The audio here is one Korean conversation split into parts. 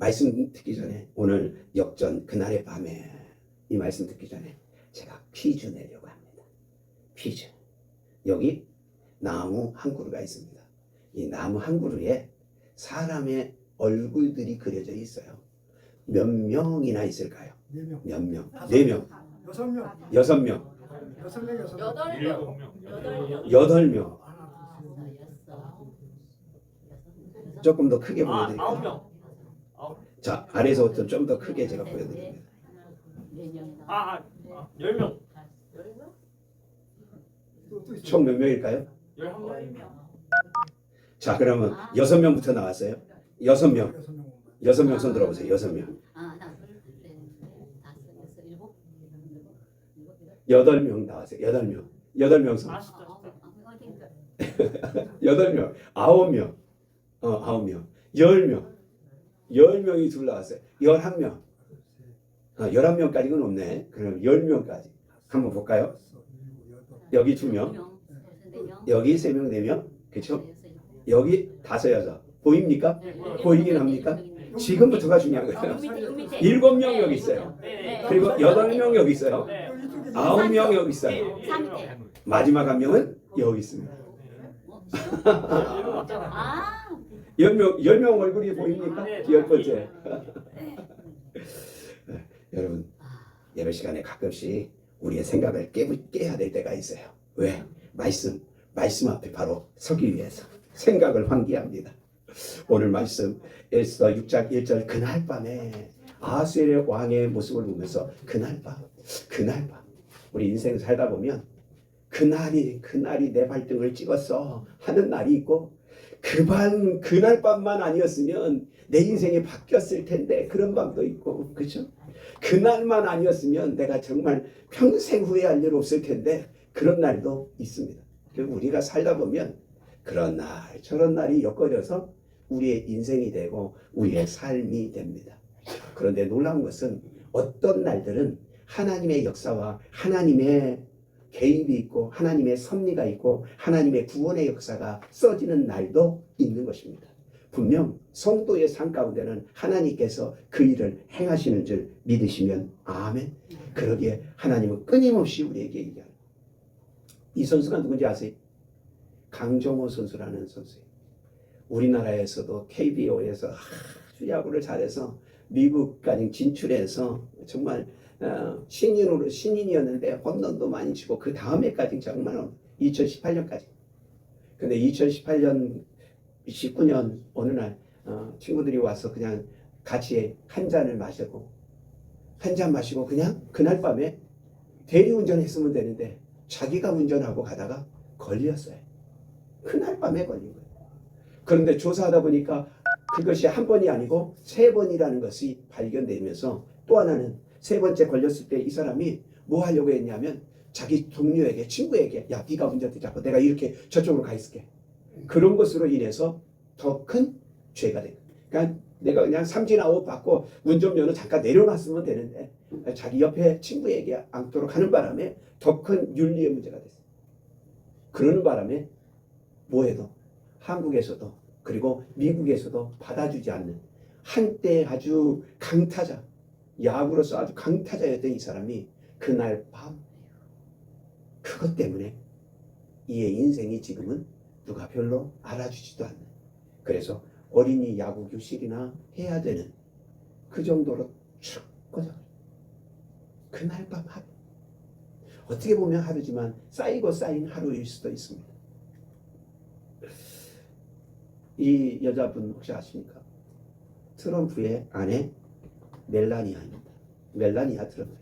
말씀 듣기 전에 오늘 역전 그날의 밤에 이 말씀 듣기 전에 제가 퀴즈 내려고 합니다. 퀴즈. 여기 나무 한 그루가 있습니다. 이 나무 한 그루에 사람의 얼굴들이 그려져 있어요. 몇 명이나 있을까요? 4명. 몇 명? 4명. 6명. 6명. 6명. 8명. 조금 더 크게 보여드릴게요. 9명. 자, 아래에서부터 좀 더 크게 제가 보여드립니다. 10명. 총 몇 명일까요? 11명. 자, 그러면 6명부터 나왔어요. 6명. 6명 손 들어보세요. 6명. 8명 나왔어요. 8명. 8명 손. 8명. 9명. 9명. 10명. 10명이 둘 나왔어요. 11명. 11명까지는 없네. 그럼 10명까지. 한번 볼까요? 여기 2명. 여기 3명, 4명. 그렇죠? 여기 5, 6. 보입니까? 보이긴 합니까? 지금부터가 중요한 거예요. 7명 여기 있어요. 그리고 8명 여기 있어요. 9명 여기 있어요. 마지막 한 명은 여기 있습니다. 10명 얼굴이 보입니까? 10번째. 여러분, 예배 시간에 가끔씩 우리의 생각을 깨야 될 때가 있어요. 왜? 말씀 앞에 바로 서기 위해서 생각을 환기합니다. 오늘 말씀 에스더 6장 1절 그날 밤에 아하수엘의 왕의 모습을 보면서 그날 밤 우리 인생 살다 보면 그날이 내 발등을 찍었어 하는 날이 있고 그날 밤만 아니었으면 내 인생이 바뀌었을 텐데 그런 밤도 있고 그렇죠? 그날만 아니었으면 내가 정말 평생 후회할 일 없을 텐데 그런 날도 있습니다. 우리가 살다 보면 그런 날 저런 날이 엮어져서 우리의 인생이 되고 우리의 삶이 됩니다. 그런데 놀라운 것은 어떤 날들은 하나님의 역사와 하나님의 개입이 있고 하나님의 섭리가 있고 하나님의 구원의 역사가 써지는 날도 있는 것입니다. 분명 성도의 삶 가운데는 하나님께서 그 일을 행하시는 줄 믿으시면 아멘. 그러기에 하나님은 끊임없이 우리에게 얘기합니다. 이 선수가 누군지 아세요? 강정호 선수라는 선수예요. 우리나라에서도 KBO에서 아주 야구를 잘해서 미국까지 진출해서 정말 신인이었는데 홈런도 많이 치고 그 다음에까지 정말 2018년까지. 근데 2018년 19년 어느 날 친구들이 와서 그냥 같이 한 잔 마시고 그냥 그날 밤에 대리운전했으면 되는데 자기가 운전하고 가다가 걸렸어요. 그날 밤에 걸린 거예요. 그런데 조사하다 보니까 그것이 한 번이 아니고 3번이라는 것이 발견되면서 또 하나는 3번째 걸렸을 때 이 사람이 뭐 하려고 했냐면 자기 동료에게 친구에게 야 네가 운전대 잡고 내가 이렇게 저쪽으로 가 있을게. 그런 것으로 인해서 더 큰 죄가 된 거예요. 그러니까 내가 그냥 삼진아웃 받고 운전면허 잠깐 내려놨으면 되는데 자기 옆에 친구에게 앉도록 하는 바람에 더 큰 윤리의 문제가 됐어요. 그러는 바람에 뭐해도 한국에서도 그리고 미국에서도 받아주지 않는 한때 아주 강타자 야구로서 아주 강타자였던 이 사람이 그날 밤 그것 때문에 이의 인생이 지금은 누가 별로 알아주지도 않는 그래서 어린이 야구 교실이나 해야 되는 그 정도로 쭉 꺼져버려요. 그날 밤 하루 어떻게 보면 하루지만 쌓이고 쌓인 하루일 수도 있습니다. 이 여자분 혹시 아십니까? 트럼프의 아내 멜라니아입니다. 멜라니아 트럼프.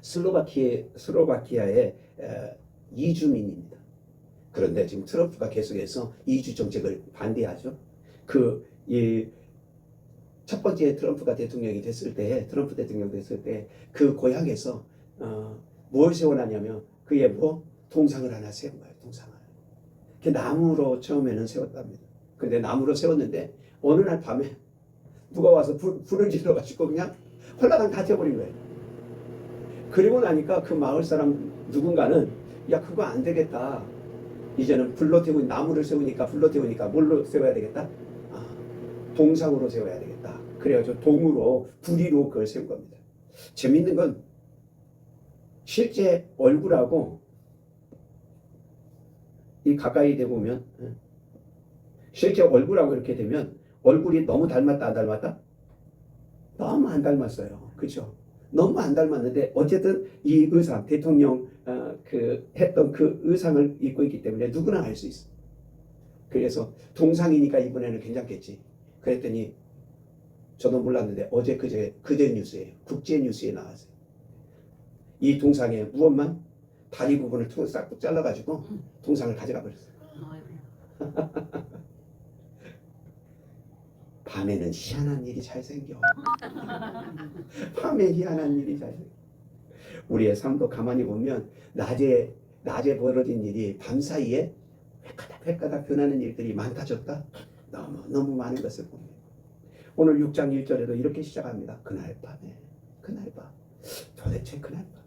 슬로바키아의 이주민입니다. 그런데 지금 트럼프가 계속해서 이주 정책을 반대하죠. 첫 번째 트럼프 대통령이 됐을 때 그 고향에서 뭘 세워놨냐면 그의 동상을 하나 세운 거예요. 동상을. 그 나무로 처음에는 세웠답니다. 근데 나무로 세웠는데 어느 날 밤에 누가 와서 불을 질러가지고 그냥 홀라당 다 태워버린 거예요. 그리고 나니까 그 마을 사람 누군가는 야 그거 안 되겠다. 이제는 나무를 세우니까 불로 태우니까 뭘로 세워야 되겠다? 동상으로 세워야 되겠다. 세웠다. 그래가지고 동으로 부리로 그걸 세운 겁니다. 재밌는 건 실제 얼굴하고 이 가까이 대 보면 실제 얼굴하고 이렇게 되면 얼굴이 너무 닮았다 안 닮았다? 너무 안 닮았어요. 그렇죠? 너무 안 닮았는데 어쨌든 이 의상 대통령 했던 그 의상을 입고 있기 때문에 누구나 알 수 있어. 그래서 동상이니까 이번에는 괜찮겠지. 그랬더니 저도 몰랐는데 어제 그제 뉴스예요. 국제 뉴스에 나왔어요. 이 동상에 무엇만 다리 부분을 싹둑 잘라가지고 동상을 가져가 버렸어요. 밤에는 희한한 일이 잘 생겨. 밤에 희한한 일이 잘 생겨. 우리의 삶도 가만히 보면 낮에 벌어진 일이 밤 사이에 획가닥 변하는 일들이 많다 적다 너무 많은 것을 봅니다. 오늘 6장 1절에도 이렇게 시작합니다. 그날 밤에 그날 밤 도대체 그날 밤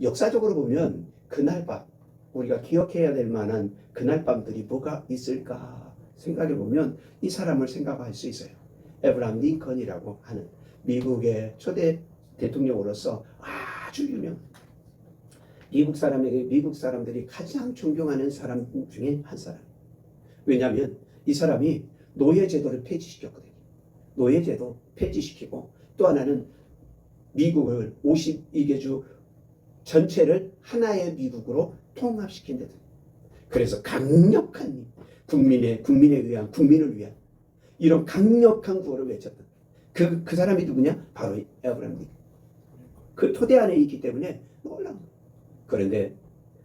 역사적으로 보면 그날 밤 우리가 기억해야 될 만한 그날 밤들이 뭐가 있을까 생각해 보면 이 사람을 생각할 수 있어요. 에브라함 링컨이라고 하는 미국의 초대 대통령으로서 아주 유명 미국 사람들이 가장 존경하는 사람 중에 한 사람. 왜냐하면 이 사람이 노예제도를 폐지시켰거든요. 노예제도 폐지시키고 또 하나는 미국을 52개주 전체를 하나의 미국으로 통합시킨 데다. 그래서 강력한 국민을 위한 이런 강력한 구호를 외쳤던 그 사람이 누구냐? 바로 에브라함 링컨. 그 토대 안에 있기 때문에 놀라운. 그런데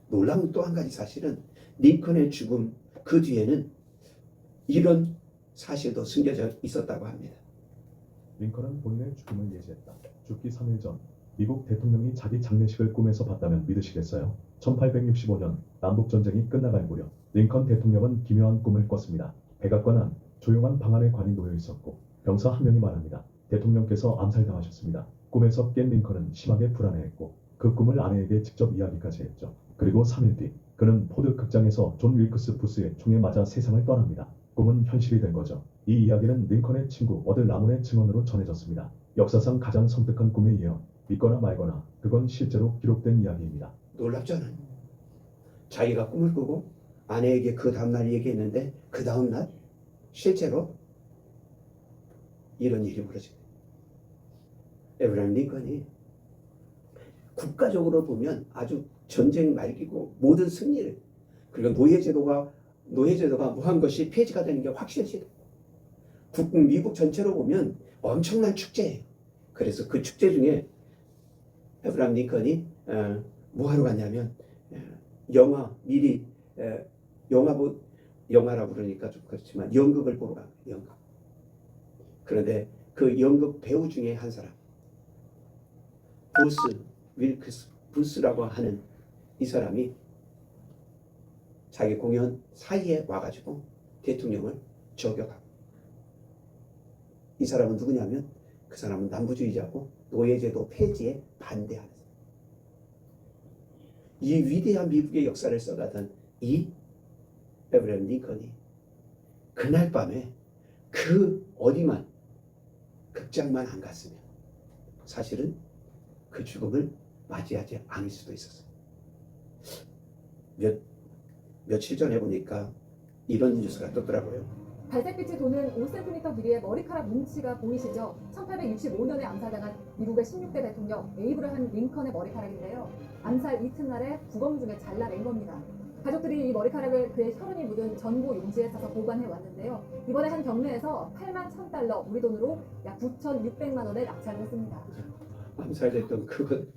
놀라운 또 한 가지 사실은 링컨의 죽음 그 뒤에는 이런 사실도 숨겨져 있었다고 합니다. 링컨은 본인의 죽음을 예지했다. 죽기 3일 전 미국 대통령이 자기 장례식을 꿈에서 봤다면 믿으시겠어요? 1865년 남북전쟁이 끝나갈 무렵 링컨 대통령은 기묘한 꿈을 꿨습니다. 백악관 안 조용한 방 안에 관이 놓여 있었고 병사 한 명이 말합니다. 대통령께서 암살당하셨습니다. 꿈에서 깬 링컨은 심하게 불안해했고 그 꿈을 아내에게 직접 이야기까지 했죠. 그리고 3일 뒤 그는 포드 극장에서 존 윌크스 부스의 총에 맞아 세상을 떠납니다. 꿈은 현실이 된 거죠. 이 이야기는 링컨의 친구 어드 라몬의 증언으로 전해졌습니다. 역사상 가장 섬뜩한 꿈의 예언. 믿거나 말거나 그건 실제로 기록된 이야기입니다. 놀랍잖아요. 자기가 꿈을 꾸고 아내에게 그 다음날 얘기했는데 그 다음날 실제로 이런 일이 벌어지네. 에브라함 링컨이 국가적으로 보면 아주 전쟁 말기고 모든 승리를 그리고 노예제도가 무한 것이 폐지가 되는 게 확실시 미국 전체로 보면 엄청난 축제예요. 그래서 그 축제 중에 에브라함 링컨이 뭐 하러 갔냐면 영화라고 그러니까 좀 그렇지만 연극을 보러 가요. 연극. 그런데 그 연극 배우 중에 한 사람 윌크스 부스라고 하는 이 사람이 자기 공연 사이에 와가지고 대통령을 저격하고 이 사람은 누구냐면 그 사람은 남부주의자고 노예제도 폐지에 반대하는 사람. 이 위대한 미국의 역사를 써가던 이 에브라함 링컨이 그날 밤에 그 어디만 극장만 안 갔으면 사실은 그 죽음을 맞이하지 않을 수도 있었어요. 며칠 전에 보니까 이런 뉴스가 떴더라고요. 갈색빛이 도는 5cm 길이의 머리카락 뭉치가 보이시죠? 1865년에 암살당한 미국의 16대 대통령 에이브러함 링컨의 머리카락인데요. 암살 이튿날에 부검 중에 잘라낸 겁니다. 가족들이 이 머리카락을 그의 혈흔이 묻은 전보 용지에 싸서 보관해 왔는데요. 이번에 한 경매에서 8만 1,000달러, 우리 돈으로 약 9,600만 원에 낙찰을 했습니다. 암살됐던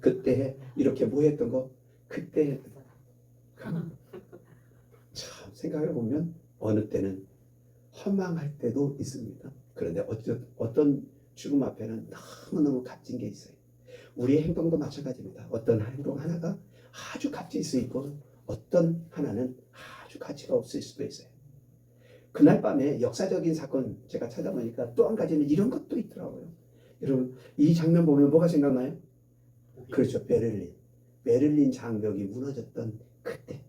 그때 이렇게 모였던 거 그때 참 생각해 보면 어느 때는 허망할 때도 있습니다. 그런데 어떤 죽음 앞에는 너무너무 값진 게 있어요. 우리의 행동도 마찬가지입니다. 어떤 행동 하나가 아주 값질 수 있고 어떤 하나는 아주 가치가 없을 수도 있어요. 그날 밤에 역사적인 사건 제가 찾아보니까 또 한 가지는 이런 것도 있더라고요. 여러분 이 장면 보면 뭐가 생각나요? 그렇죠. 베를린 장벽이 무너졌던 그때.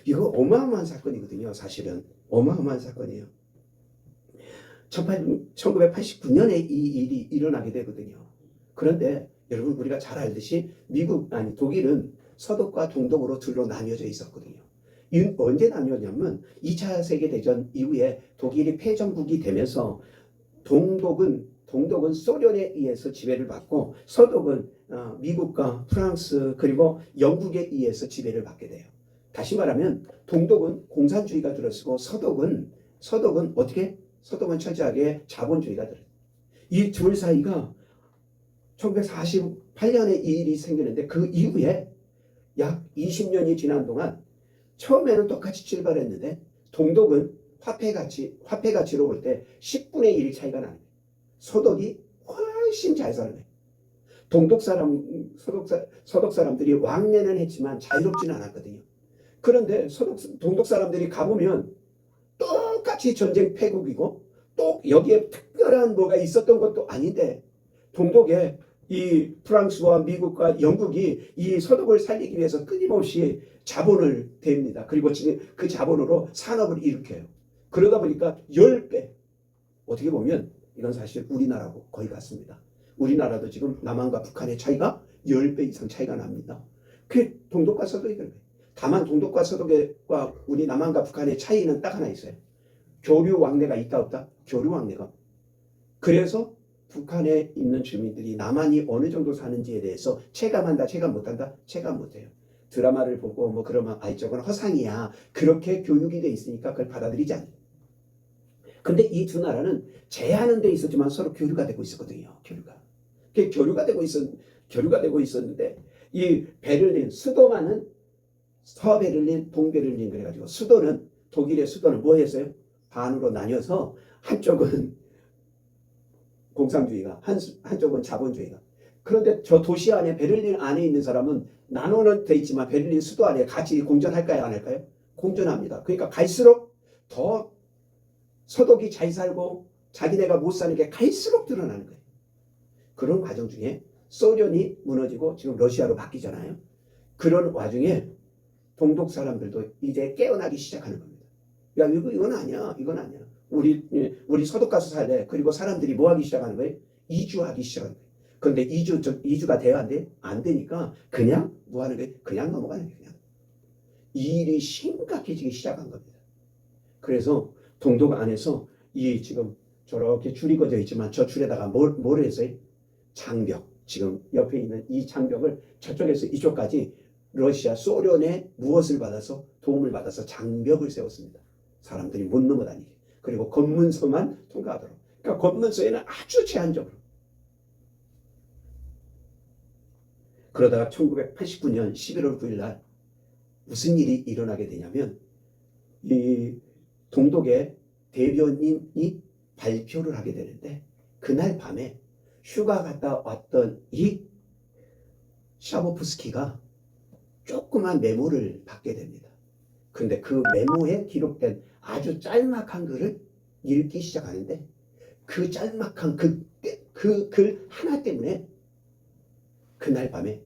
이거 어마어마한 사건이거든요. 사실은 어마어마한 사건이에요. 1989년에 이 일이 일어나게 되거든요. 그런데 여러분 우리가 잘 알듯이 독일은 서독과 동독으로 둘로 나뉘어져 있었거든요. 이 언제 나뉘었냐면 2차 세계대전 이후에 독일이 패전국이 되면서 동독은 소련에 의해서 지배를 받고 서독은 미국과 프랑스 그리고 영국에 의해서 지배를 받게 돼요. 다시 말하면 동독은 공산주의가 들어서고 서독은 어떻게? 서독은 철저하게 자본주의가 들어요. 이 둘 사이가 1948년에 이 일이 생기는데 그 이후에 약 20년이 지난 동안 처음에는 똑같이 출발했는데 동독은 화폐 가치로 볼 때 10분의 1 차이가 나요. 서독이 훨씬 잘 살아요. 서독 사람들이 왕래는 했지만 자유롭지는 않았거든요. 그런데 동독 사람들이 가보면 똑같이 전쟁 패국이고 또 여기에 특별한 뭐가 있었던 것도 아닌데 동독에 이 프랑스와 미국과 영국이 이 서독을 살리기 위해서 끊임없이 자본을 댑니다. 그리고 지금 그 자본으로 산업을 일으켜요. 그러다 보니까 10배, 어떻게 보면 이건 사실 우리나라하고 거의 같습니다. 우리나라도 지금 남한과 북한의 차이가 10배 이상 차이가 납니다. 그 동독과 서독이 그런 거예요. 다만 동독과 서독과 우리 남한과 북한의 차이는 딱 하나 있어요. 교류 왕래가 있다 없다? 교류 왕래가. 그래서 북한에 있는 주민들이 남한이 어느 정도 사는지에 대해서 체감한다, 체감 못한다? 체감 못해요. 드라마를 보고 뭐 그러면 저건 허상이야. 그렇게 교육이 돼 있으니까 그걸 받아들이지 않아요. 근데 이 두 나라는 제한은 돼 있었지만 서로 교류가 되고 있었거든요. 교류가 되고 있었는데 이 베를린 수도만은 서베를린, 동베를린 그래가지고 독일의 수도는 뭐 했어요? 반으로 나뉘어서 한쪽은 공산주의가 한쪽은 자본주의가. 그런데 저 도시 안에 베를린 안에 있는 사람은 나눠는 돼 있지만 베를린 수도 안에 같이 공존할까요? 안 할까요? 공존합니다. 그러니까 갈수록 더 서독이 잘 살고 자기네가 못 사는 게 갈수록 드러나는 거예요. 그런 과정 중에 소련이 무너지고 지금 러시아로 바뀌잖아요. 그런 와중에 동독 사람들도 이제 깨어나기 시작하는 겁니다. 야, 이건 아니야. 우리 서독 가서 살래. 그리고 사람들이 뭐 하기 시작하는 거예요? 이주하기 시작하는 거예요. 그런데 이주가 돼야 안 돼? 안 되니까 그냥 뭐 하는 거예요? 그냥 넘어가는 거예요. 그냥. 이 일이 심각해지기 시작한 겁니다. 그래서 동독 안에서 이 지금 저렇게 줄이 거져 있지만 저 줄에다가 뭘 했어요? 장벽. 지금 옆에 있는 이 장벽을 저쪽에서 이쪽까지 러시아, 소련의 무엇을 받아서 도움을 받아서 장벽을 세웠습니다. 사람들이 못 넘어다니게. 그리고 검문소만 통과하도록. 그러니까 검문소에는 아주 제한적으로. 그러다가 1989년 11월 9일 날 무슨 일이 일어나게 되냐면 이 동독의 대변인이 발표를 하게 되는데 그날 밤에 휴가 갔다 왔던 이 샤보프스키가 조그만 메모를 받게 됩니다. 그런데 그 메모에 기록된 아주 짤막한 글을 읽기 시작하는데 그 짤막한 그 글 하나 때문에 그날 밤에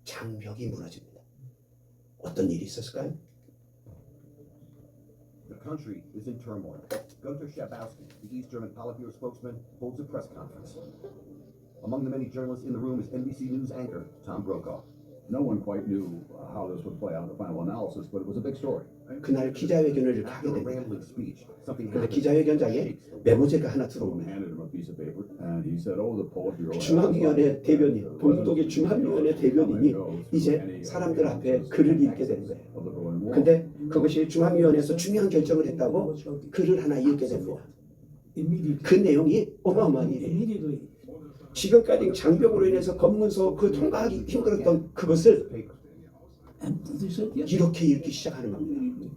장벽이 무너집니다. 어떤 일이 있었을까요? The country is in turmoil. Gunter Schabowski, the East German Politburo spokesman, holds a press conference. Among the many journalists in the room is NBC News anchor Tom Brokaw. No one quite knew how this would play out in the final analysis, but it was a big story. 그날 기자회견을 하게 After a 됩니다. rambling speech, something 근데 happened. 기자회견장에 메모지가 하나 Someone 들어옵니다. handed him a piece of paper, and he said, "Oh, the Politburo." has 중앙위원회 대변인, the 동독의 residents 중앙위원회 of 대변인이 the 이제 any 사람들 앞에 analysis 글을 읽게 되는 거예요. of the Berlin Wall. 근데 그것이 중앙위원회에서 중요한 결정을 했다고 글을 하나 읽게 됩니다. 그 내용이 어마어마한 일이에요. 지금까지 장벽으로 인해서 검문소 그 통과하기 힘들었던 그것을 이렇게 읽기 시작하는 겁니다.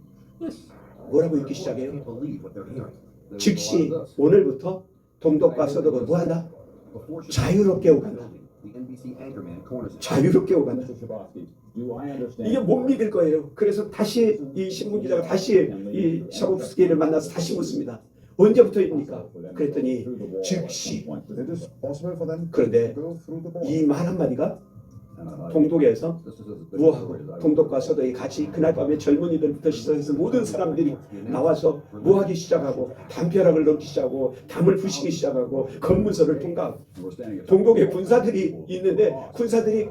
뭐라고 읽기 시작해요? Can't believe what they're hearing. 즉시 오늘부터 동독과 서독은 뭐한다? Before 자유롭게 오간다. the NBC anchorman corners him. 자유롭게 오간다. Mr. Schabowski, do I understand? 이게 못 믿을 거예요. 그래서 다시 이 신문 기자가 다시 이 샤보프스키를 만나서 다시 묻습니다. 언제부터입니까? 그랬더니 즉시. It is possible for them 그런데 to go through the border. 이 말 한마디가 동독에서 This is as 무하고 동독과 서독이 같이 그날 밤에 젊은이들부터 시작해서 모든 사람들이 나와서 무하기 시작하고 담벼락을 넘기 시작하고 담을 부시기 시작하고 검문소를 통과하고 We're standing at 동독에 군사들이 있는데 군사들이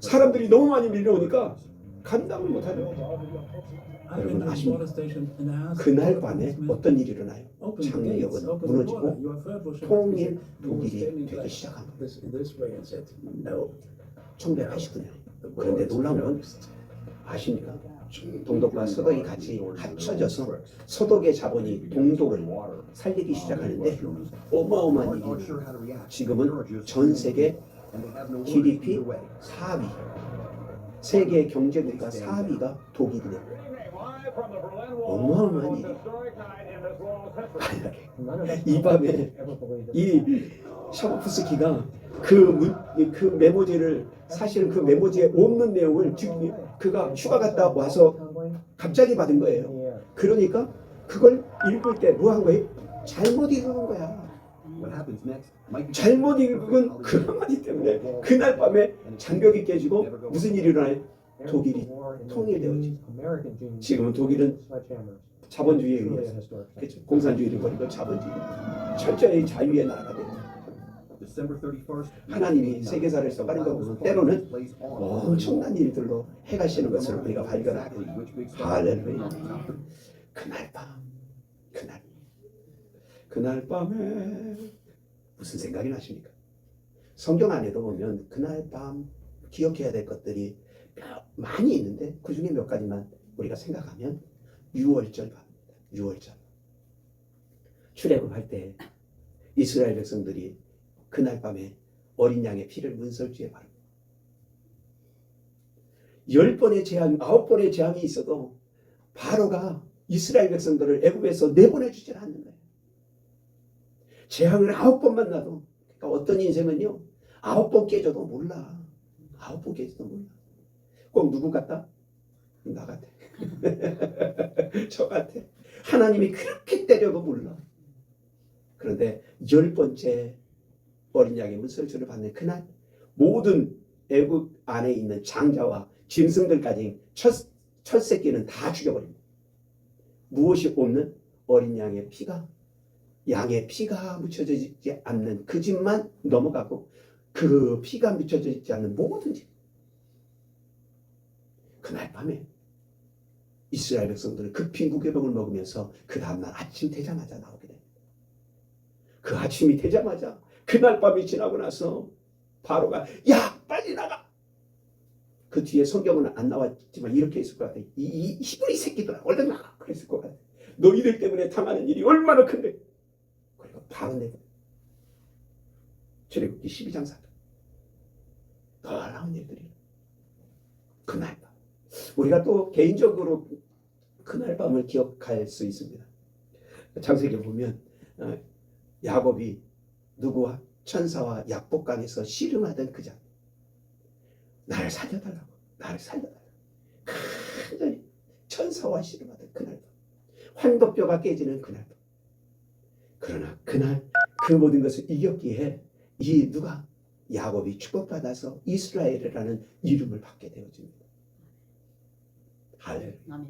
사람들이 너무 많이 밀려오니까 감당을 못하죠. 여러분 아십니까? 그날 밤에 어떤 일이 일어나요? 장례역은 무너지고 통일 독일이 되기 시작합니다. 1989년. 그런데 놀라운 건 아십니까? 동독과 서독이 같이 합쳐져서 서독의 자본이 동독을 살리기 시작하는데 어마어마한 일이 일어나요. 지금은 전 세계 GDP 4위, 세계 경제국가 4위가 독일이네요. 어마어마한 일이. 이 밤에 이 샤보프스키가 그 메모지를 사실은 그 메모지에 없는 내용을 그가 휴가 갔다 와서 갑자기 받은 거예요. 그러니까 그걸 읽을 때 뭐 한 거예요? 잘못 읽은 거야. What happens next might be 잘못 읽은 그 한마디 때문에 그날 밤에 장벽이 깨지고 무슨 일이 일어나요? 독일이 통일되었지. 지금은 독일은 자본주의에 의해서 그렇죠. 공산주의를 버리고 자본주의 철저히 자유의 나라가 됩니다. December 31st. 하나님이 세계사를 써가는 거 보면 때로는 엄청난 일들로 해가시는 것을 우리가 발견하고 할렐루야. 그날 밤에 무슨 생각이 나십니까? 성경 안에도 보면 그날 밤 기억해야 될 것들이 많이 있는데 그 중에 몇 가지만 우리가 생각하면 유월절 밤입니다. 유월절. 출애굽할 때 이스라엘 백성들이 그날 밤에 어린 양의 피를 문설주에 바릅니다. 10번의 재앙, 9번의 재앙이 있어도 바로가 이스라엘 백성들을 애굽에서 내보내주질 않는 거예요. 재앙을 9번만 나도, 그러니까 어떤 인생은요 9번 깨져도 몰라. 9번 깨져도 몰라. 꼭 누구 같다? 나 같아. 저 같아. 하나님이 그렇게 때려도 몰라. 그런데 10번째 어린 양의 문설주를 받는 그날 모든 애굽 안에 있는 장자와 짐승들까지 첫 새끼는 다 죽여버립니다. 무엇이 없는 어린 양의 피가 묻혀지지 않는 그 집만 넘어가고 그 피가 묻혀지지 않는 모든 집. 그날 밤에 이스라엘 백성들은 급히 무교병을 먹으면서 그 다음날 아침 되자마자 나오게 됩니다. 그 아침이 되자마자 그날 밤이 지나고 나서 바로가 야 빨리 나가. 그 뒤에 성경은 안 나왔지만 이렇게 있을 것 같아. 이 히브리 새끼들아 얼른 나가. 그랬을 것 같아. 너희들 때문에 당하는 일이 얼마나 큰데. 그리고 바로 내가 출애굽기 12장 4절. 놀라운 일들이 그날 밤. 우리가 또 개인적으로 그날 밤을 기억할 수 있습니다. 창세기에 보면 야곱이 누구와 천사와 약복강에서 씨름하던 그 장면. 나를 살려달라고. 간절히 천사와 씨름하던 그날 밤. 환도뼈가 깨지는 그날 밤. 그러나 그날 그 모든 것을 이겼기에 이 누가 야곱이 축복받아서 이스라엘이라는 이름을 받게 되어집니다. 할렐루야.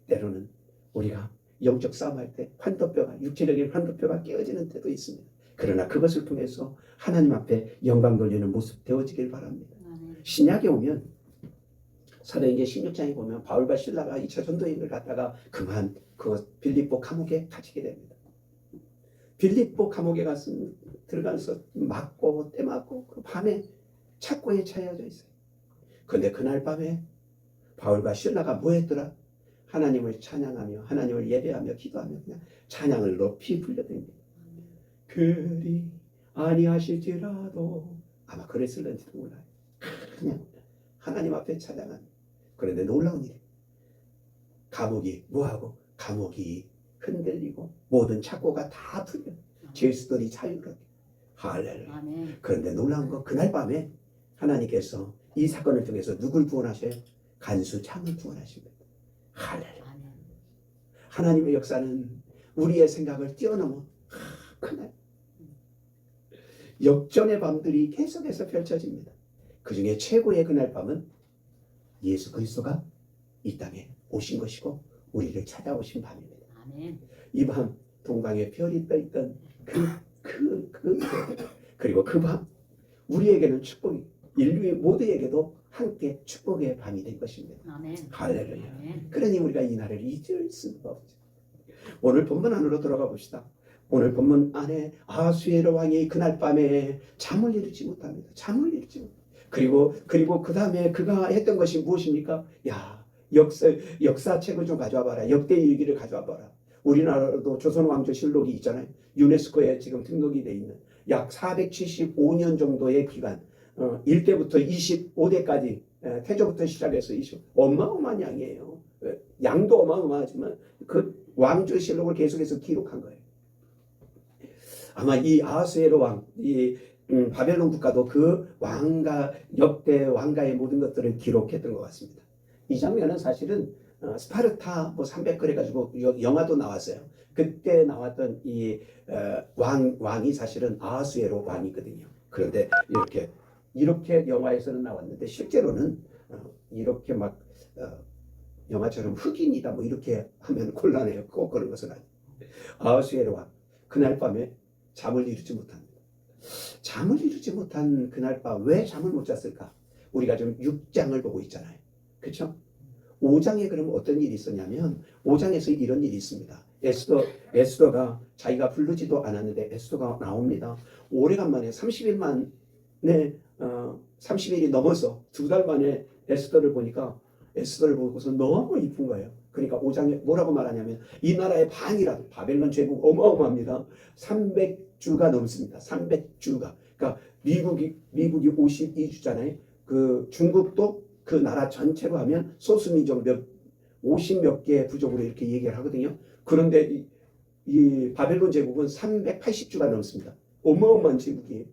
때로는 우리가 영적 싸움할 때 환도뼈가 육체적인 환도뼈가 깨어지는 때도 있습니다. 그러나 그것을 통해서 하나님 앞에 영광 돌리는 모습 되어지길 바랍니다. 신약에 오면 사도행전 16장에 보면 바울과 실라가 2차 전도여행을 갔다가 그만 그 빌립보 감옥에 갇히게 됩니다. 빌립보 감옥에 들어가서 맞고 떼맞고 그 밤에 착고에 차여져 있어요. 그런데 그날 밤에 바울과 실라가 뭐 했더라? 하나님을 찬양하며 하나님을 예배하며 기도하며 그냥 찬양을 높이 불러댑니다. 그리 아니하실지라도 아마 그랬을런지도 몰라요. 그냥 하나님 앞에 찬양하는. 그런데 놀라운 일이에요. 감옥이 뭐하고? 감옥이 흔들리고 모든 착고가 다 풀려. 죄수들이 자유롭게. 할렐루야. 그런데 놀라운 건 그날 밤에 하나님께서 이 사건을 통해서 누굴 구원하셔요? 간수 창을 구원하십니다. 할렐루야. 하나님의 역사는 우리의 생각을 뛰어넘어 그날 역전의 밤들이 계속해서 펼쳐집니다. 그 중에 최고의 그날 밤은 예수 그리스도가 이 땅에 오신 것이고 우리를 찾아오신 밤입니다. 아멘. 이 밤 동방에 별이 떠있던 그리고 그 밤 우리에게는 축복이 인류의 모두에게도 함께 축복의 밤이 된 것입니다. 아멘. 할렐루야. 아멘. 그러니 우리가 이 날을 잊을 수가 없죠. 오늘 본문 안으로 들어가 봅시다. 오늘 본문 안에 아하수에로 왕이 그날 밤에 잠을 이루지 못합니다. 잠을 이루지 못. 그리고 그 다음에 그가 했던 것이 무엇입니까? 야, 역사책을 좀 가져와 봐라. 역대일기를 가져와 봐라. 우리나라도 조선왕조실록이 있잖아요. 유네스코에 지금 등록이 돼 있는 약 475년 정도의 기간, 1대부터 25대까지 태조부터 시작해서 어마어마한 양이에요. 양도 어마어마하지만 그 왕조실록을 계속해서 기록한 거예요. 아마 이 아하수에로 왕, 바벨론 국가도 그 왕가, 역대 왕가의 모든 것들을 기록했던 것 같습니다. 이 장면은 사실은 스파르타 300 해가지고 영화도 나왔어요. 그때 나왔던 이 왕이 사실은 아하수에로 왕이거든요. 그런데 이렇게 영화에서는 나왔는데 실제로는 이렇게 막 영화처럼 흑인이다 뭐 이렇게 하면 곤란해요. 꼭 그런 것은 아니에요. 아하수에로 왕 그날 밤에 잠을 이루지 못합니다. 잠을 이루지 못한 그날 밤 왜 잠을 못 잤을까? 우리가 지금 6장을 보고 있잖아요. 그렇죠? 5장에 그러면 어떤 일이 있었냐면 5장에서 이런 일이 있습니다. 에스더가 자기가 부르지도 않았는데 에스더가 나옵니다. 오래간만에 30일 만에 30일이 넘어서 2달 만에 에스더를 보니까 에스더를 보고서 너무 이쁜 거예요. 그러니까 5장에 뭐라고 말하냐면 이 나라의 반이라도 바벨론 제국 어마어마합니다. 300주가 넘습니다. 300주가. 그러니까 미국이 52주잖아요. 그 중국도 그 나라 전체로 하면 소수민족 50몇 개 부족으로 이렇게 얘기를 하거든요. 그런데 이 바벨론 제국은 380주가 넘습니다. 어마어마한 제국이에요.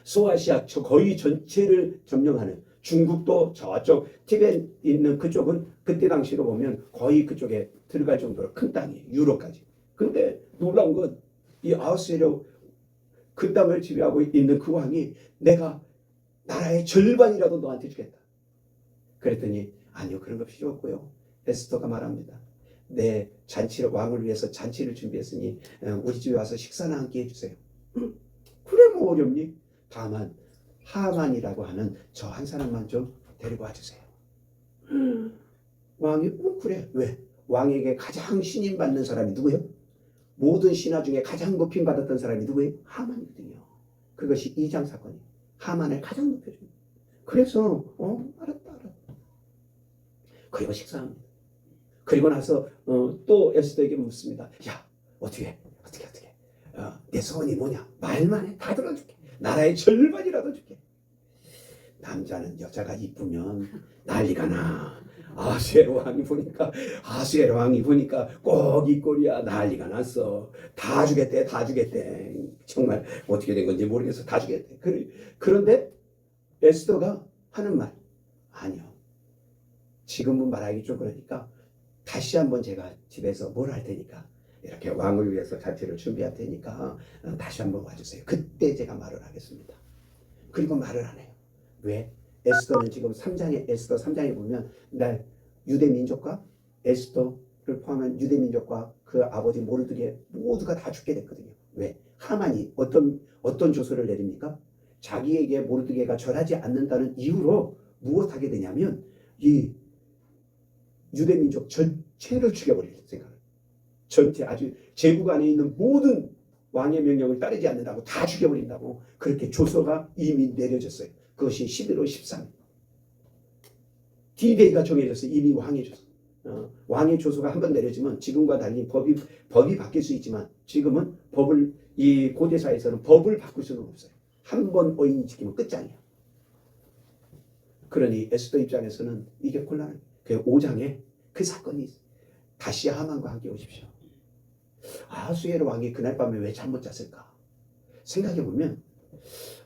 소아시아 거의 전체를 점령하는 중국도 저쪽 티벳 있는 그쪽은 그때 당시로 보면 거의 그쪽에 들어갈 정도로 큰 땅이에요. 유럽까지. 근데 놀라운 건 이 아하수에로 그 땅을 지배하고 있는 그 왕이 내가 나라의 절반이라도 너한테 주겠다. 그랬더니 아니요, 그런 거 필요 없고요. 에스더가 말합니다. 내 잔치를 왕을 위해서 잔치를 준비했으니 우리 집에 와서 식사나 함께 해주세요. 그래 뭐 어렵니? 다만 하만이라고 하는 저 한 사람만 좀 데리고 와주세요. 왕이 그래. 왜? 왕에게 가장 신임받는 사람이 누구예요? 모든 신하 중에 가장 높임받았던 사람이 누구예요? 하만이거든요. 그것이 2장 사건이에요. 하만을 가장 높여줍니다. 그래서 알았다. 그리고 식사합니다. 그리고 나서 또 에스더에게 묻습니다. 야, 어떻게 내 소원이 뭐냐? 말만 해. 다 들어줄게. 나라의 절반이라도 줄게. 남자는 여자가 이쁘면 난리가 나. 아하수에로 왕이 보니까 꼭 이 꼴이야. 난리가 났어. 다 주겠대. 정말 어떻게 된 건지 모르겠어. 다 주겠대. 그런데 에스더가 하는 말, 아니요. 지금은 말하기 좀 그러니까 다시 한번 제가 집에서 뭘 할 테니까 이렇게 왕을 위해서 잔치를 준비할 테니까 다시 한번 와주세요. 그때 제가 말을 하겠습니다. 그리고 말을 안 해요. 왜? 에스더는 지금 에스더 3장에 보면 날 유대 민족과 에스더를 포함한 유대 민족과 그 아버지 모르드게 모두가 다 죽게 됐거든요. 왜? 하만이 어떤 조서를 내립니까? 자기에게 모르드게가 절하지 않는다는 이유로 무엇하게 되냐면 이 유대 민족 전체를 죽여버릴 생각을. 전체 아주 제국 안에 있는 모든 왕의 명령을 따르지 않는다고 다 죽여버린다고 그렇게 조서가 이미 내려졌어요. 그것이 11월 13일. D-Day가 정해졌어요. 이미 왕의 조서. 왕의 조서가 한번 내려지면 지금과 달리 법이 바뀔 수 있지만 지금은 이 고대사에서는 법을 바꿀 수는 없어요. 한 번 어인이 지키면 끝장이에요. 그러니 에스더 입장에서는 이게 곤란해요. 그 5장에 그 사건이 있어요. 다시 하만과 함께 오십시오. 아하수에로 왕이 그날 밤에 왜 잠 못 잤을까? 생각해보면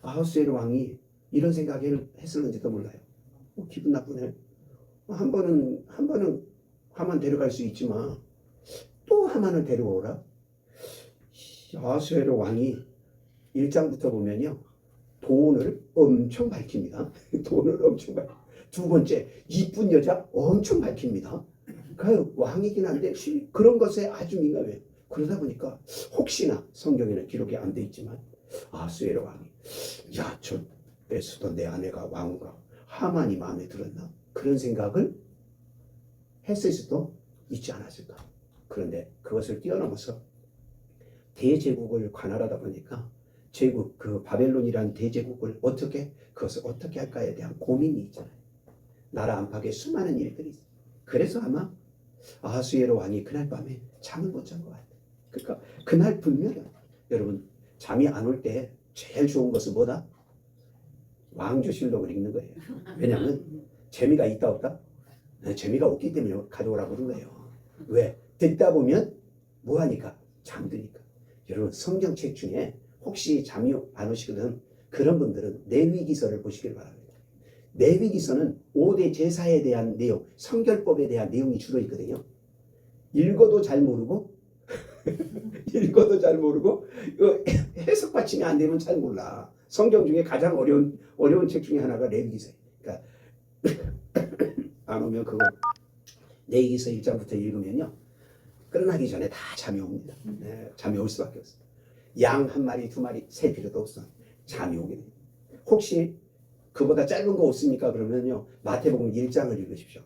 아하수에로 왕이 이런 생각을 했을는지도 몰라요. 기분 나쁘네. 한 번은 하만 데려갈 수 있지만 또 하만을 데려오라. 아하수에로 왕이 1장부터 보면요. 돈을 엄청 밝힙니다. 돈을 엄청 밝. 두 번째, 이쁜 여자 엄청 밝힙니다. 그 왕이긴 한데 그런 것에 아주 민감해요. 그러다 보니까 혹시나 성경에는 기록이 안 돼 있지만 아하수에로 왕이 야, 저 에스더 내 아내가 왕인가? 하만이 마음에 들었나? 그런 생각을 했을 수도 있지 않았을까? 그런데 그것을 뛰어넘어서 대제국을 관할하다 보니까 제국, 그 바벨론이라는 대제국을 그것을 어떻게 할까에 대한 고민이 있잖아요. 나라 안팎에 수많은 일들이 있어요. 그래서 아마 아하수에로 왕이 그날 밤에 잠을 못 잔 것 같아요. 그러니까 그날 분명히 여러분 잠이 안 올 때 제일 좋은 것은 뭐다? 왕조실록을 읽는 거예요. 왜냐하면 재미가 있다 없다? 네, 재미가 없기 때문에 가져오라고 그런 거예요. 왜? 듣다 보면 뭐하니까? 잠드니까. 여러분 성경책 중에 혹시 잠이 안 오시거든 그런 분들은 레위기서를 보시길 바랍니다. 레위기서는 5대 제사에 대한 내용, 성결법에 대한 내용이 주로 있거든요. 읽어도 잘 모르고 읽어도 잘 모르고 해석 받침이 안 되면 잘 몰라. 성경 중에 가장 어려운 책 중에 하나가 레위기서예요. 그러니까 안 오면 그거 레위기서 1장부터 읽으면요 끝나기 전에 다 잠이 옵니다. 네, 잠이 올 수밖에 없어요. 양 한 마리, 두 마리 셀 필요도 없어. 잠이 오게 돼요. 혹시 그보다 짧은 거 없습니까? 그러면요 마태복음 1장을 읽으십시오.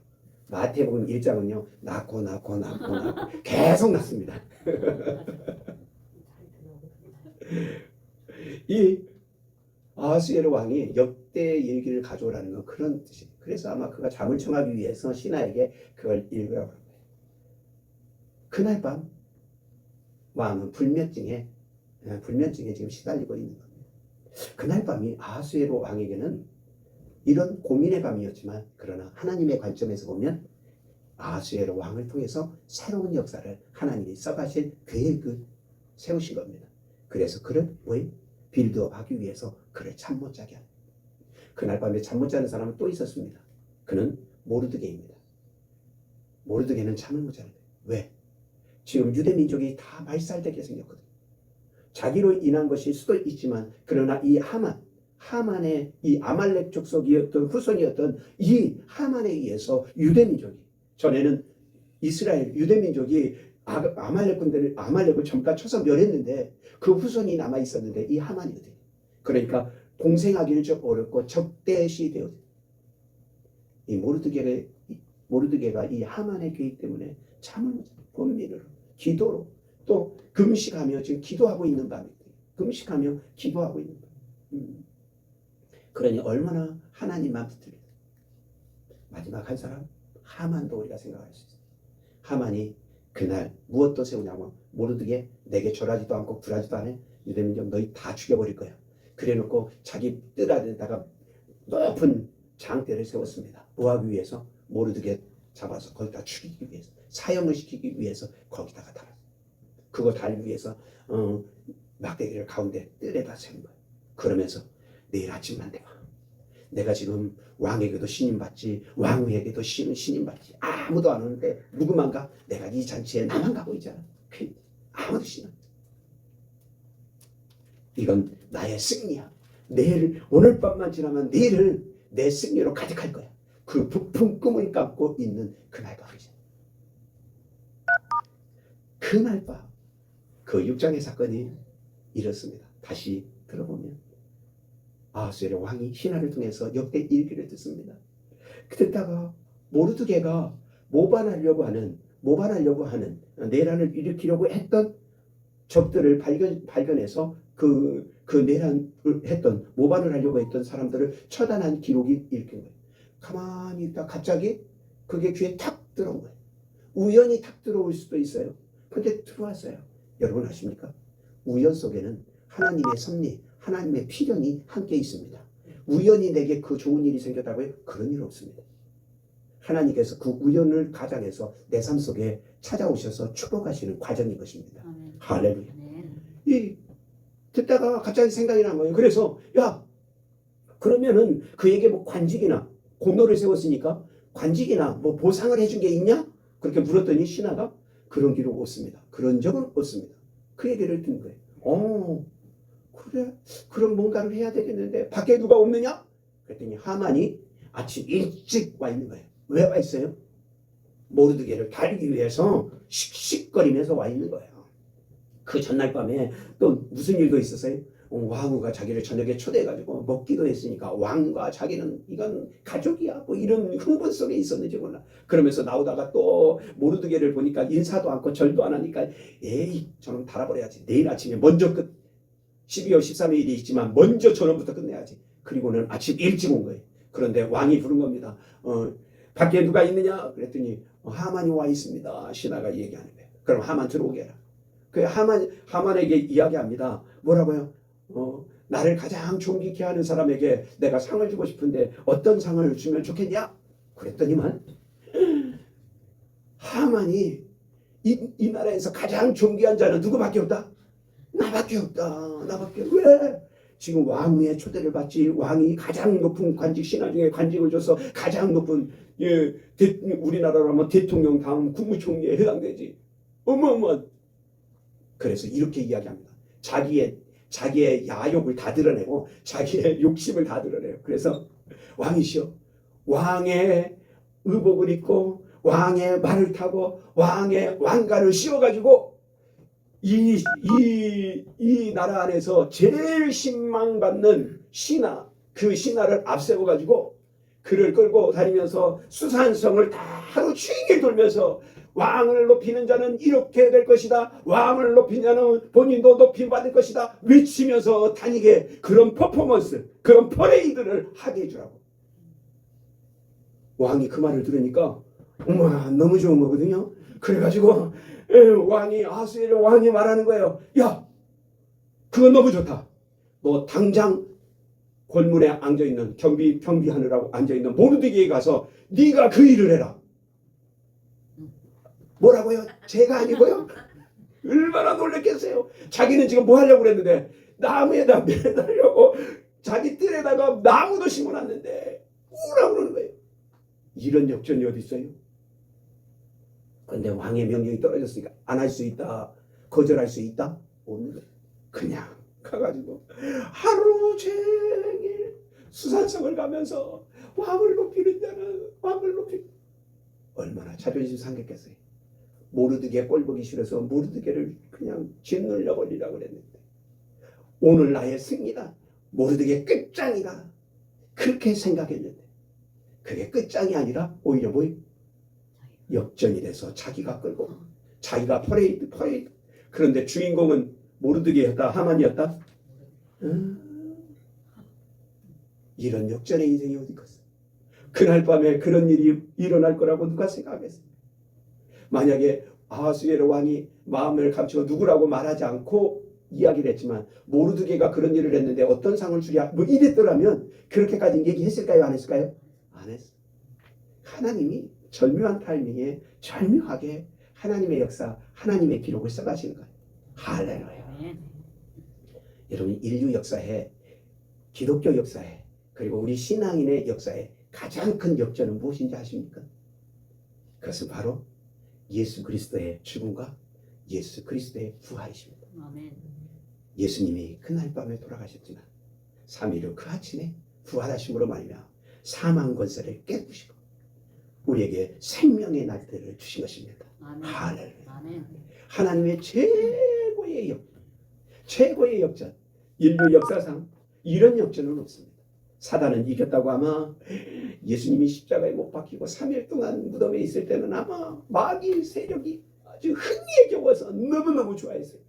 마태복음 1장은요 낳고 계속 낳습니다. 이 아하수에로 왕이 역대 일기를 가져오라는 건 그런 뜻이에요. 그래서 아마 그가 잠을 청하기 위해서 신하에게 그걸 읽으라고 한 거예요. 그날 밤 왕은 불면증에 지금 시달리고 있는 겁니다. 그날 밤이 아하수에로 왕에게는 이런 고민의 밤이었지만 그러나 하나님의 관점에서 보면 아하수에로 왕을 통해서 새로운 역사를 하나님이 써가실 계획을 세우신 겁니다. 그래서 그를 빌드업하기 위해서 그를 잠 못 자게 합니다. 그날 밤에 잠 못 자는 사람은 또 있었습니다. 그는 모르드게입니다. 모르드게는 잠을 못 자는 거예요. 왜? 지금 유대 민족이 다 말살되게 생겼거든요. 자기로 인한 것일 수도 있지만 그러나 이 하만의 이 아말렉 족속이었던 후손이었던 이 하만에 의해서 유대 민족이 전에는 이스라엘 유대 민족이 아말렉을 전부 다 쳐서 멸했는데 그 후손이 남아 있었는데 이 하만이거든요. 그러니까 공생하기는 좀 어렵고 적대시 되었어요. 이 모르드게가 이 하만의 계획 때문에 잠을 못 자요. 본민으로 기도로 또 금식하며 지금 기도하고 있는 밤이거든요. 금식하며 기도하고 있는 밤. 그러니 얼마나 하나님만 붙들려. 마지막 한 사람 하만도 우리가 생각할 수 있어요. 하만이 그날 무엇도 세우냐고 모르드게 내게 절하지도 않고 굴하지도 않아. 유대민족 너희 다 죽여버릴 거야. 그래놓고 자기 뜰 안에다가 높은 장대를 세웠습니다. 뭐 하기 위해서? 모르드게 잡아서 거기다 죽이기 위해서, 사형을 시키기 위해서 거기다가 달았어요. 그거 달기 위해서 막대기를 가운데 뜰에다 세운 거예요. 그러면서 내일 아침만 되면 내가 지금 왕에게도 신임받지 왕후에게도 신임받지 아무도 안 오는데 누구만 가? 내가 이 잔치에 나만 가고 있잖아. 아무도 신임. 이건 나의 승리야. 오늘 밤만 지나면 내일을 내 승리로 가득할 거야. 그 부푼 꿈을 갖고 있는 그날 밤이죠. 그날 밤 그 6장의 사건이 이렇습니다. 다시 들어보면 아하수에로 왕이 신하를 통해서 역대 일기를 듣습니다. 듣다가 모르드게가 모반하려고 하는 내란을 일으키려고 했던 적들을 발견해서 그 내란을 했던 모반을 하려고 했던 사람들을 처단한 기록이 읽힌 거예요. 가만히 있다 갑자기 그게 귀에 탁 들어온 거예요. 우연히 탁 들어올 수도 있어요. 근데 들어왔어요. 여러분 아십니까? 우연 속에는 하나님의 섭리, 하나님의 필연이 함께 있습니다. 우연히 내게 그 좋은 일이 생겼다고요? 그런 일 없습니다. 하나님께서 그 우연을 가장해서 내 삶 속에 찾아오셔서 축복하시는 과정인 것입니다. 할렐루야. 듣다가 갑자기 생각이 난 거예요. 그래서 그러면은 그에게 뭐 관직이나 공로를 세웠으니까 관직이나 뭐 보상을 해준 게 있냐? 그렇게 물었더니 신하가 그런 기록 없습니다. 그런 적은 없습니다. 그 얘기를 듣는 거예요. 그래, 그럼 뭔가를 해야 되겠는데 밖에 누가 없느냐? 그랬더니 하만이 아침 일찍 와 있는 거예요. 왜 와 있어요? 모르드게를 다루기 위해서 씩씩거리면서 와 있는 거예요. 그 전날 밤에 또 무슨 일도 있었어요? 왕후가 자기를 저녁에 초대해가지고 먹기도 했으니까 왕과 자기는 이건 가족이야 뭐 이런 흥분 속에 있었는지 몰라. 그러면서 나오다가 또 모르드게를 보니까 인사도 않고 절도 안 하니까 에이 저놈 달아버려야지. 내일 아침에 먼저 12월 13일이 있지만 먼저 저놈부터 끝내야지. 그리고는 아침 일찍 온 거예요. 그런데 왕이 부른 겁니다. 밖에 누가 있느냐? 그랬더니 하만이 와 있습니다. 신하가 얘기하는 거예요. 그럼 하만 들어오게 해라. 그 하만에게 이야기합니다. 뭐라고요? 나를 가장 존귀케 하는 사람에게 내가 상을 주고 싶은데 어떤 상을 주면 좋겠냐? 그랬더니만 하만이 이 나라에서 가장 존귀한 자는 누구밖에 없다? 나밖에 없다. 나밖에. 왜? 지금 왕후의 초대를 받지. 왕이 가장 높은 관직, 신하 중에 관직을 줘서 가장 높은 우리나라로 하면 대통령 다음 국무총리에 해당되지. 어마어마한. 그래서 이렇게 이야기합니다. 자기의 야욕을 다 드러내고 자기의 욕심을 다 드러내요. 그래서 왕이시여, 왕의 의복을 입고 왕의 말을 타고 왕의 왕관을 씌워가지고 이 나라 안에서 제일 신망받는 신하, 그 신하를 앞세워가지고 그를 끌고 다니면서 수산성을 다 하루 종일 돌면서 왕을 높이는 자는 이렇게 될 것이다. 왕을 높인 자는 본인도 높임 받을 것이다. 외치면서 다니게 그런 퍼포먼스, 그런 퍼레이드를 하게 해주라고. 왕이 그 말을 들으니까 어머 너무 좋은 거거든요. 그래가지고 왕이 아하스웨로 왕이 말하는 거예요. 야, 그건 너무 좋다. 너 당장 골문에 앉아있는 경비하느라고 앉아있는 모르드게에 가서 네가 그 일을 해라. 뭐라고요? 제가 아니고요? 얼마나 놀랬겠어요. 자기는 지금 뭐 하려고 그랬는데 나무에다 매달려고 자기 뜰에다가 나무도 심어놨는데 우라고 그러는 거예요. 이런 역전이 어디 있어요? 그런데 왕의 명령이 떨어졌으니까 안 할 수 있다, 거절할 수 있다? 없는 거예요. 그냥 가가지고 하루 종일 수산성을 가면서 왕을 높이는 자는 왕을 높이는. 얼마나 자존심 상했겠어요. 모르드게 꼴보기 싫어서 모르드게를 그냥 짓눌려 버리려고 그랬는데 오늘 나의 승리다. 모르드게 끝장이다. 그렇게 생각했는데 그게 끝장이 아니라 오히려 뭐예요? 역전이 돼서 자기가 끌고 자기가 퍼레이드. 그런데 주인공은 모르드게였다, 하만이었다? 이런 역전의 인생이 어디 있겠어? 그날 밤에 그런 일이 일어날 거라고 누가 생각했어요? 만약에 아하스웨로 왕이 마음을 감추고 누구라고 말하지 않고 이야기를 했지만 모르드게가 그런 일을 했는데 어떤 상을 주랴 뭐 이랬더라면 그렇게까지 얘기했을까요? 안 했을까요? 안 했어. 하나님이 절묘한 타이밍에 절묘하게 하나님의 역사, 하나님의 기록을 써가시는 거예요. 할렐루야. 여러분 인류 역사에, 기독교 역사에, 그리고 우리 신앙인의 역사에 가장 큰 역전은 무엇인지 아십니까? 그것은 바로 예수 그리스도의 죽음과 예수 그리스도의 부활이십니다. 아멘. 예수님이 그날 밤에 돌아가셨지만 3일 후 그 아침에 부활하심으로 말미암아 사망 권세를 깨부시고 우리에게 생명의 날들을 주신 것입니다. 아멘. 할렐루야. 아멘. 하나님의 최고의 역전. 인류 역사상 이런 역전은 없습니다. 사단은 이겼다고 아마 예수님이 십자가에 못 박히고 3일 동안 무덤에 있을 때는 아마 마귀 세력이 아주 흥미에 겨워서 너무너무 좋아했어요.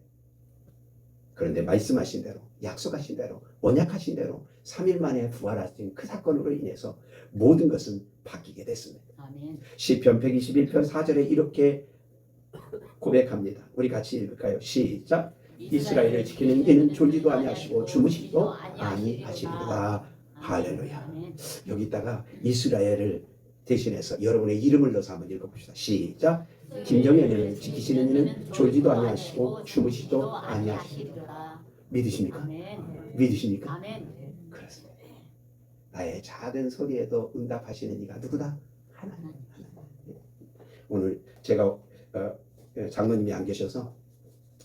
그런데 말씀하신 대로, 약속하신 대로, 언약하신 대로 3일 만에 부활하신 그 사건으로 인해서 모든 것은 바뀌게 됐습니다. 아멘. 시편 121편 4절에 이렇게 고백합니다. 우리 같이 읽을까요? 시작. 이스라엘을 지키는 이는 졸지도 아니하시고 주무시지도 아니하시리로다. 할렐루야. 아멘. 여기다가 이스라엘을 대신해서 여러분의 이름을 넣어서 한번 읽어봅시다. 시작. 김정현을 지키시는 이는 졸지도 아니하시고 주무시지도 아니하시리로다. 믿으십니까? 아멘. 믿으십니까? 아멘. 그렇습니다. 나의 작은 소리에도 응답하시는 이가 누구다? 하나님. 오늘 제가 장로님이 안 계셔서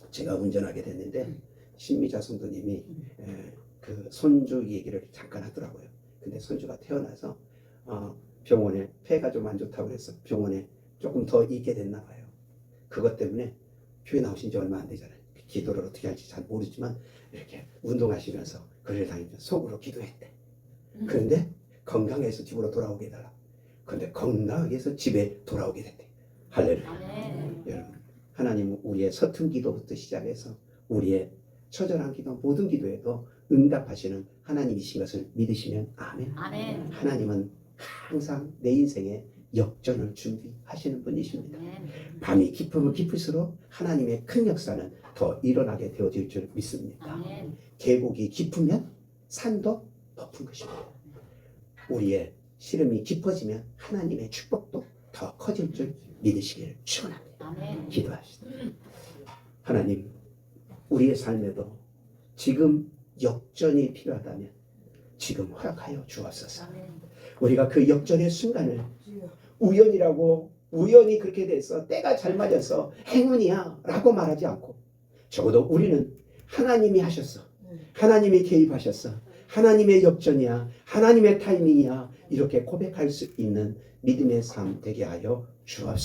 제가 운전하게 됐는데 신미자 성도님이 그 손주 얘기를 잠깐 하더라고요. 근데 손주가 태어나서 병원에 폐가 좀 안 좋다고 해서 병원에 조금 더 있게 됐나 봐요. 그것 때문에 교회 나오신 지 얼마 안 되잖아요. 기도를 어떻게 할지 잘 모르지만 이렇게 운동하시면서 거리를 다니면서 속으로 기도했대. 그런데 건강해서 집으로 돌아오게 해달라. 그런데 건강하게 해서 집에 돌아오게 됐대. 할렐루야. 여러분, 하나님은 우리의 서툰 기도부터 시작해서 우리의 처절한 기도, 모든 기도에도 응답하시는 하나님이신 것을 믿으시면 아멘. 아멘. 하나님은 항상 내 인생에 역전을 준비하시는 분이십니다. 아멘. 밤이 깊으면 깊을수록 하나님의 큰 역사는 더 일어나게 되어질 줄 믿습니다. 아멘. 계곡이 깊으면 산도 높은 것입니다. 우리의 시름이 깊어지면 하나님의 축복도 더 커질 줄 믿으시기를 축원합니다. 아멘. 기도합시다. 하나님, 우리의 삶에도 지금 역전이 필요하다면 지금 허락하여 주옵소서. 아멘. 우리가 그 역전의 순간을 우연이라고 우연히 그렇게 돼서 때가 잘 맞아서 행운이야 라고 말하지 않고 적어도 우리는 하나님이 하셨어. 하나님이 개입하셨어. 하나님의 역전이야. 하나님의 타이밍이야. 이렇게 고백할 수 있는 믿음의 삶 되게 하여 주옵소서.